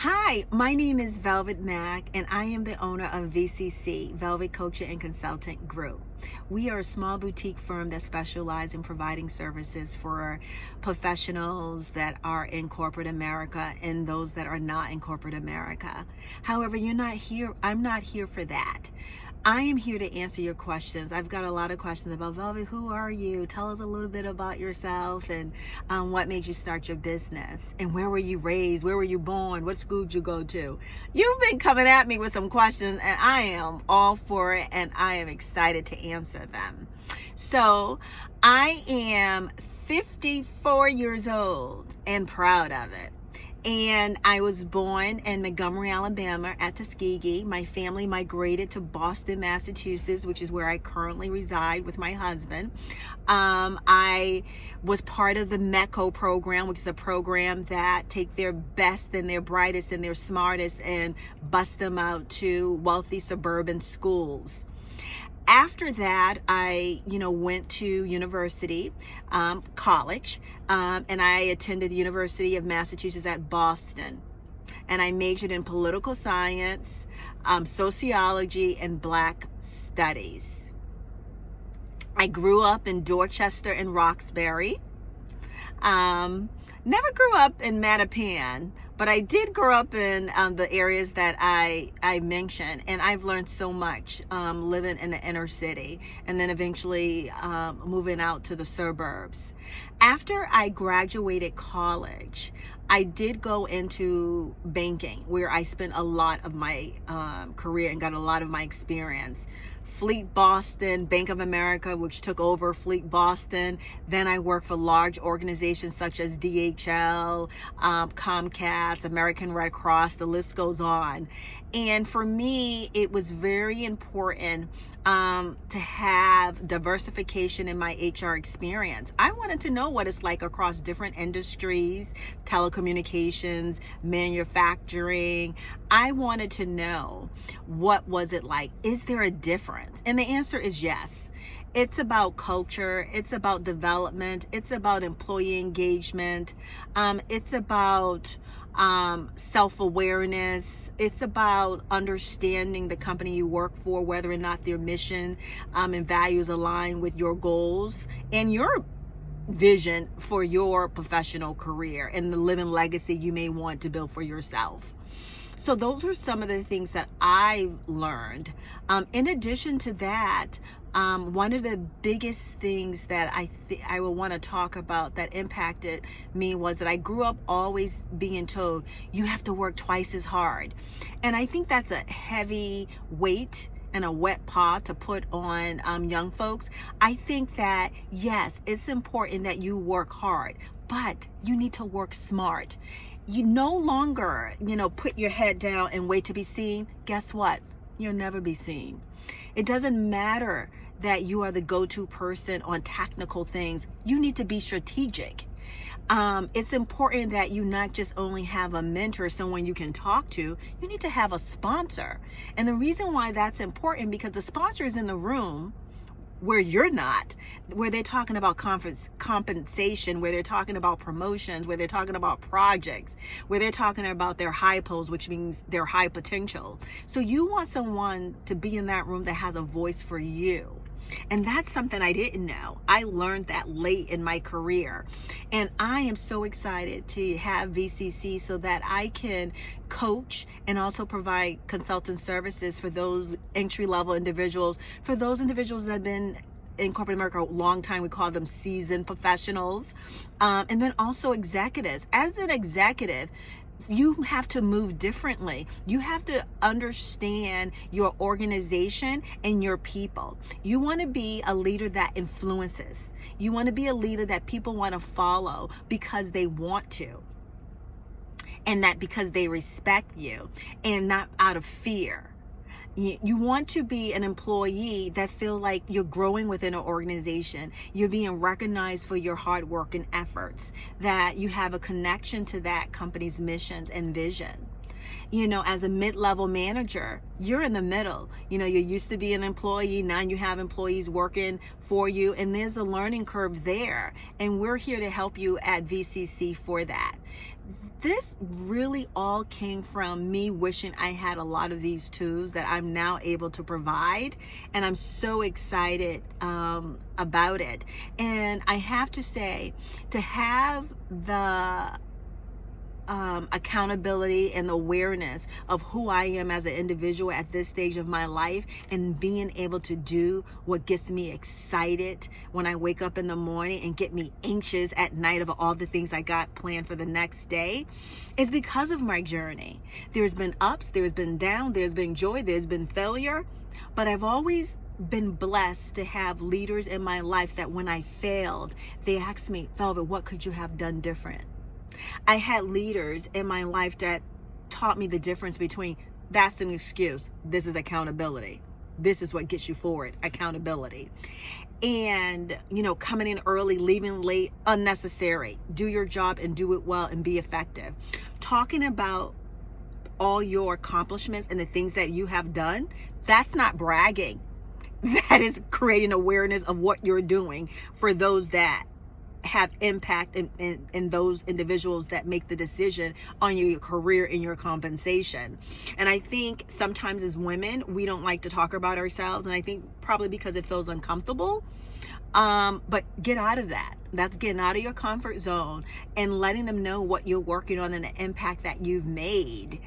Hi, my name is Velvet Mack, and I am the owner of VCC, Velvet Coaching and Consultant Group. We are a small boutique firm that specializes in providing services for professionals that are in corporate America and those that are not in corporate America. However, I'm not here for that. I am here to answer your questions. I've got a lot of questions about Velvet. Who are you? Tell us a little bit about yourself and what made you start your business. And where were you raised? Where were you born? What school did you go to? You've been coming at me with some questions, and I am all for it, and I am excited to answer them. So I am 54 years old and proud of it. And I was born in Montgomery, Alabama at Tuskegee. My family migrated to Boston, Massachusetts, which is where I currently reside with my husband. I was part of the Mack program, which is a program that take their best and their brightest and their smartest and bust them out to wealthy suburban schools. After that, I, went to university, college, and I attended the University of Massachusetts at Boston. And I majored in political science, sociology, and Black studies. I grew up in Dorchester and Roxbury. Never grew up in Mattapan, but I did grow up in the areas that I mentioned, and I've learned so much living in the inner city and then eventually moving out to the suburbs. After I graduated college, I did go into banking, where I spent a lot of my career and got a lot of my experience. Fleet Boston, Bank of America, which took over Fleet Boston. Then I worked for large organizations such as DHL, Comcast, American Red Cross, the list goes on. And for me, it was very important to have diversification in my HR experience. I wanted to know what it's like across different industries, telecommunications, manufacturing. I wanted to know, what was it like? Is there a difference? And the answer is yes. It's about culture, it's about development, it's about employee engagement, it's about self-awareness, it's about understanding the company you work for, whether or not their mission and values align with your goals and your vision for your professional career and the living legacy you may want to build for yourself. So those are some of the things that I learned. In addition to that, one of the biggest things that I will want to talk about that impacted me was that I grew up always being told, you have to work twice as hard. And I think that's a heavy weight and a wet paw to put on young folks. I think that, yes, it's important that you work hard, but you need to work smart. You no longer, put your head down and wait to be seen. Guess what? You'll never be seen. It doesn't matter that you are the go-to person on technical things. You need to be strategic. It's important that you not just only have a mentor, someone you can talk to, you need to have a sponsor. And the reason why that's important, because the sponsor is in the room where you're not, where they're talking about compensation, where they're talking about promotions, where they're talking about projects, where they're talking about their high pulls, which means their high potential. So you want someone to be in that room that has a voice for you. And that's something I didn't know. I learned that late in my career. And I am so excited to have VCC so that I can coach and also provide consultant services for those entry-level individuals, for those individuals that have been in corporate America a long time. We call them seasoned professionals. And then also executives. As an executive, you have to move differently. You have to understand your organization and your people. You want to be a leader that influences. You want to be a leader that people want to follow because they want to, and that because they respect you and not out of fear. You want to be an employee that feel like you're growing within an organization. You're being recognized for your hard work and efforts, that you have a connection to that company's missions and vision. As a mid-level manager, you're in the middle. You used to be an employee, now you have employees working for you, and there's a learning curve there. And we're here to help you at VCC for that. This really all came from me wishing I had a lot of these tools that I'm now able to provide, and I'm so excited about it. And I have to say, to have the accountability and awareness of who I am as an individual at this stage of my life, and being able to do what gets me excited when I wake up in the morning and get me anxious at night about all the things I got planned for the next day, is because of my journey. There's been ups, there's been down, there's been joy, there's been failure, but I've always been blessed to have leaders in my life that when I failed, they asked me, Velvet, what could you have done different? I had leaders in my life that taught me the difference between that's an excuse, this is accountability. This is what gets you forward, accountability. And, coming in early, leaving late, unnecessary. Do your job and do it well and be effective. Talking about all your accomplishments and the things that you have done, that's not bragging. That is creating awareness of what you're doing for those that have impact in those individuals that make the decision on your career and your compensation. And I think sometimes as women, we don't like to talk about ourselves, and I think probably because it feels uncomfortable. But get out of that. That's getting out of your comfort zone and letting them know what you're working on and the impact that you've made.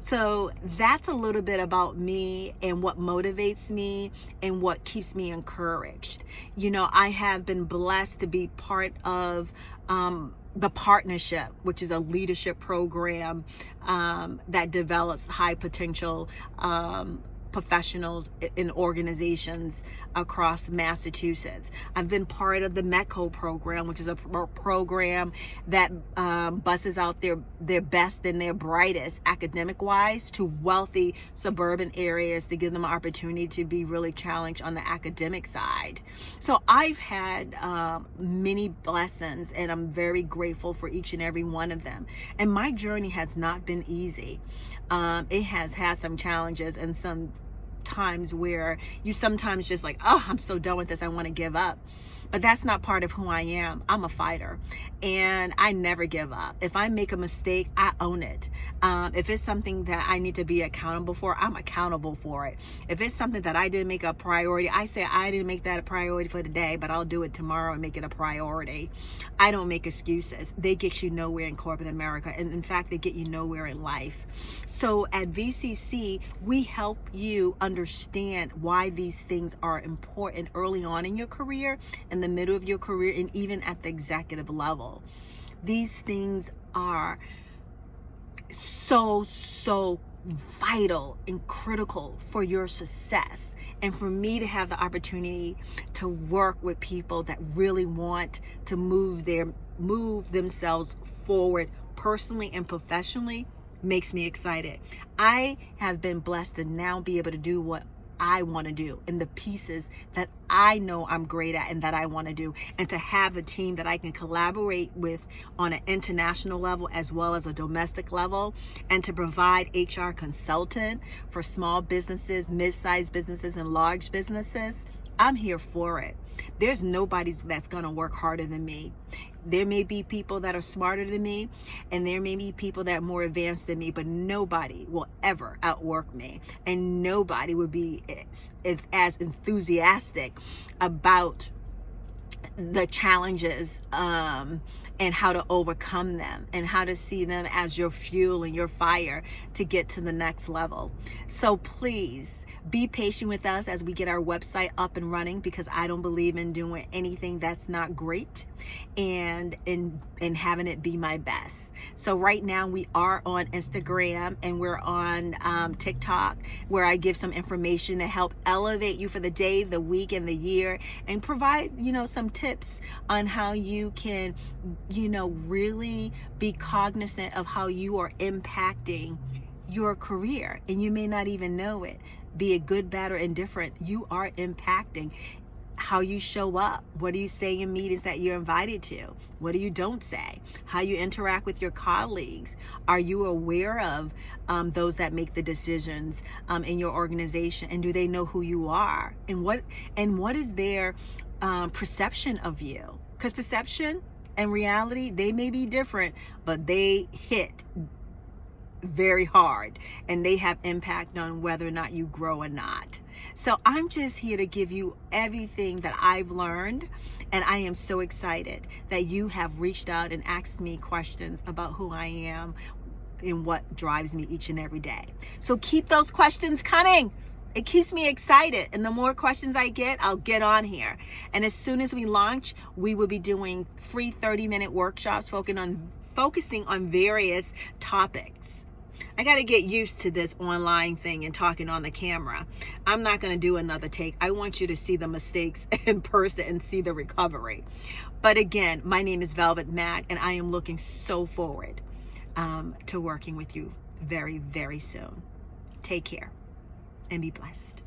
So that's a little bit about me and what motivates me and what keeps me encouraged. I have been blessed to be part of the partnership, which is a leadership program that develops high potential professionals in organizations across Massachusetts. I've been part of the Mack program, which is a program that buses out their best and their brightest academic wise to wealthy suburban areas to give them an opportunity to be really challenged on the academic side. So I've had many blessings, and I'm very grateful for each and every one of them. And my journey has not been easy. It has had some challenges and some times where you sometimes just like, oh, I'm so done with this, I want to give up. But that's not part of who I am. I'm a fighter, and I never give up. If I make a mistake, I own it. If it's something that I need to be accountable for, I'm accountable for it. If it's something that I didn't make a priority, I say I didn't make that a priority for today, but I'll do it tomorrow and make it a priority. I don't make excuses. They get you nowhere in corporate America, and in fact, they get you nowhere in life. So at VCC, we help you understand why these things are important early on in your career, in the middle of your career, and even at the executive level. These things are so vital and critical for your success. And for me to have the opportunity to work with people that really want to move themselves forward personally and professionally makes me excited. I have been blessed to now be able to do what I want to do in the pieces that I know I'm great at and that I want to do, and to have a team that I can collaborate with on an international level as well as a domestic level, and to provide HR consultant for small businesses, mid-sized businesses, and large businesses. I'm here for it. There's nobody that's going to work harder than me. There may be people that are smarter than me, and there may be people that are more advanced than me, but nobody will ever outwork me, and nobody will be as enthusiastic about the challenges and how to overcome them, and how to see them as your fuel and your fire to get to the next level. So please be patient with us as we get our website up and running, because I don't believe in doing anything that's not great and in having it be my best. So right now we are on Instagram, and we're on TikTok, where I give some information to help elevate you for the day, the week, and the year, and provide, some tips on how you can, really be cognizant of how you are impacting your career, and you may not even know it. Be it good, bad, or indifferent, you are impacting how you show up. What do you say in meetings that you're invited to? What do you don't say? How you interact with your colleagues? Are you aware of those that make the decisions in your organization? And do they know who you are? And what is their perception of you? Because perception and reality, they may be different, but they hit very hard, and they have impact on whether or not you grow or not. So I'm just here to give you everything that I've learned, and I am so excited that you have reached out and asked me questions about who I am and what drives me each and every day. So keep those questions coming. It keeps me excited, and the more questions I get, I'll get on here. And as soon as we launch, we will be doing free 30-minute workshops focusing on various topics. I got to get used to this online thing and talking on the camera. I'm not going to do another take. I want you to see the mistakes in person and see the recovery. But again, my name is Velvet Mack, and I am looking so forward to working with you very, very soon. Take care and be blessed.